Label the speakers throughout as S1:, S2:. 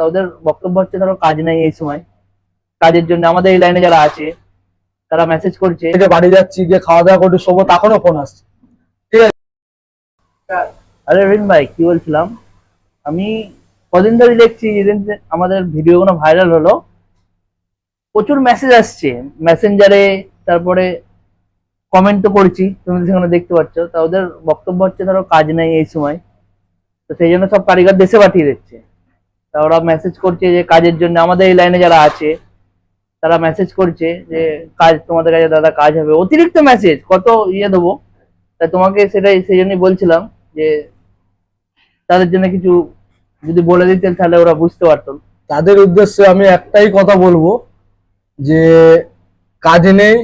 S1: ওদের বক্তব্য হচ্ছে ধরো কাজ নাই এই সময়, কাজের জন্য আমাদের এই লাইনে যারা আছে তারা মেসেজ করছে
S2: যে বাড়ি যাচ্ছি, গিয়ে খাওয়া দাওয়া করতে শোবো, তখনও ফোন আসছে। ঠিক আছে।
S1: আরে রবিন ভাই কি বলছিলাম, আমি কদিন ধরে দেখছি যেদিন আমাদের ভিডিও গুলো ভাইরাল হলো প্রচুর মেসেজ আসছে মেসেঞ্জারে, তারপরে কমেন্ট তো করছি, তুমি সেখানে দেখতে পাচ্ছ। তা ওদের বক্তব্য হচ্ছে ধরো কাজ নেই এই সময়, তো সেই জন্য সব কারিগর দেশে পাঠিয়ে দিচ্ছে। তা ওরা মেসেজ করছে যে কাজের জন্য আমাদের এই লাইনে যারা আছে তারা মেসেজ করছে যে কাজ তোমাদের কাছে দাদা কাজ হবে, অতিরিক্ত মেসেজ কত দেবো। তাই তোমাকে সেটাই সেই জন্যই বলছিলাম যে তাদের জন্য কিছু যদি বলে দিতেন তাহলে ওরা বুঝতে পারতো।
S2: তাদের উদ্দেশ্যে আমি একটাই কথা বলবো যে কাজ নেই,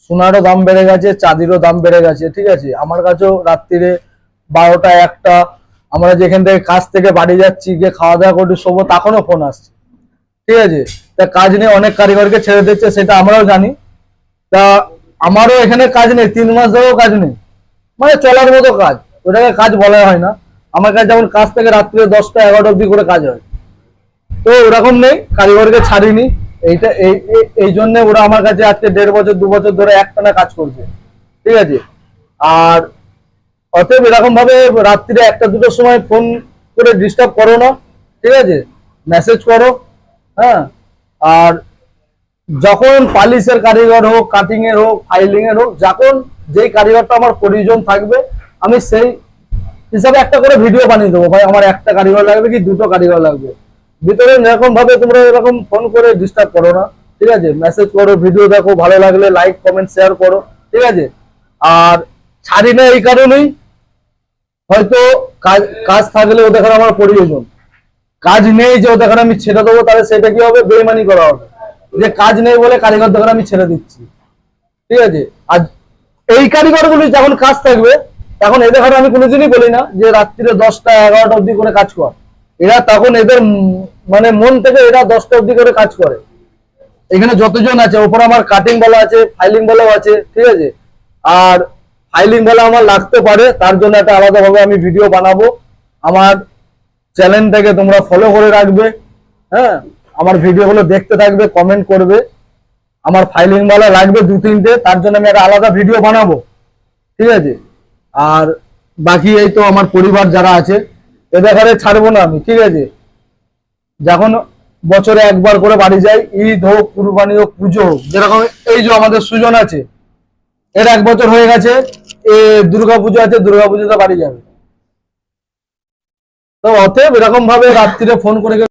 S2: সোনারও দাম বেড়ে গেছে, চাঁদিরও দাম বেড়ে গেছে। ঠিক আছে, আমার কাছেও রাত্রিরে 12টা 1টা আমরা যেখান থেকে কাজ থেকে বাড়ি যাচ্ছি, গিয়ে খাওয়া দাওয়া করতে শোবো, তখনও ফোন আসছে। ঠিক আছে, তা কাজ নেই, অনেক কারিগরকে ছেড়ে দিচ্ছে, সেটা আমরাও জানি। তা আমারও এখানে কাজ নেই, 3 মাস ধরেও কাজ নেই, মানে চলার মতো কাজ, ওটাকে কাজ বলা হয় না। আমার কাছে যেমন কাজ থেকে রাত্রে 10টা 11টা অব্দি করে কাজ হয়, তো ওরকম নেই, কারিগরকে ছাড়িনি। এইটা এই জন্য ওরা আমার কাছে আজকে 1.5 বছর 2 বছর ধরে একটানা কাজ করছে। ঠিক আছে, আর অতএব এরকম ভাবে রাত্রিরে 1টা 2টোর সময় ফোন করে ডিস্টার্ব করো না। ঠিক আছে, মেসেজ করো। হ্যাঁ, আর যখন পালিশের কারিগর হোক, কাটিং এর হোক, ফাইলিং এর হোক, যখন যেই কারিগরটা আমার প্রয়োজন থাকবে আমি সেই হিসাবে একটা করে ভিডিও বানিয়ে দেবো। ভাই আমার একটা কারিগর লাগবে কি 2টো কারিগর লাগবে, ভিতরে এরকম ভাবে তোমরা এরকম ফোন করে ডিস্টার্ব করো না। ঠিক আছে, মেসেজ করো, ভিডিও দেখো, ভালো লাগলে লাইক কমেন্ট শেয়ার করো। ঠিক আছে, আর ছাড়ি না এই কারণেই, হয়তো কাজ কাজ থাকলে ওদের আমার প্রয়োজন, কাজ নেই যে ওদের আমি ছেড়ে দেবো, তাহলে সেটা কি হবে, বেইমানি করা হবে। যে কাজ নেই বলে কারিগর দোকানে আমি ছেড়ে দিচ্ছি। ঠিক আছে, আর এই কারিগরগুলি যখন কাজ থাকবে তখন এদের ঘরে আমি কোনোদিনই বলি না যে রাত্রিরে 10টা 11টা অব্দি করে কাজ কর। এরা তখন এদের মানে মন থেকে এরা 10টা অব্দি করে কাজ করে। এখানে যতজন আছে, ওপর আমার কাটিং বলা আছে, ফাইলিং বলাও আছে। ঠিক আছে, আর ফাইলিং বলা আমার লাগতে পারে, তার জন্য একটা আলাদাভাবে আমি ভিডিও বানাবো। আমার চ্যানেলটাকে তোমরা ফলো করে রাখবে। হ্যাঁ, আমার ভিডিওগুলো দেখতে থাকবে, কমেন্ট করবে। আমার ফাইলিং বলা লাগবে 2-3টে, তার জন্য আমি একটা আলাদা ভিডিও বানাবো। ঠিক আছে, আর বাকি এই তো আমার পরিবার যারা আছে এদের ঘরে ছাড়বো না আমি। ঠিক আছে, যখন বছরে একবার করে বাড়ি যাই, ঈদ হোক, কুরবানি হোক, পুজো হোক, যেরকম এই যে আমাদের সুজন আছে, এর 1 বছর হয়ে গেছে, দুর্গা পুজো আছে, দুর্গা পুজোতে বাড়ি যাবে। তো অতএব এরকম ভাবে রাত্রিরে ফোন করে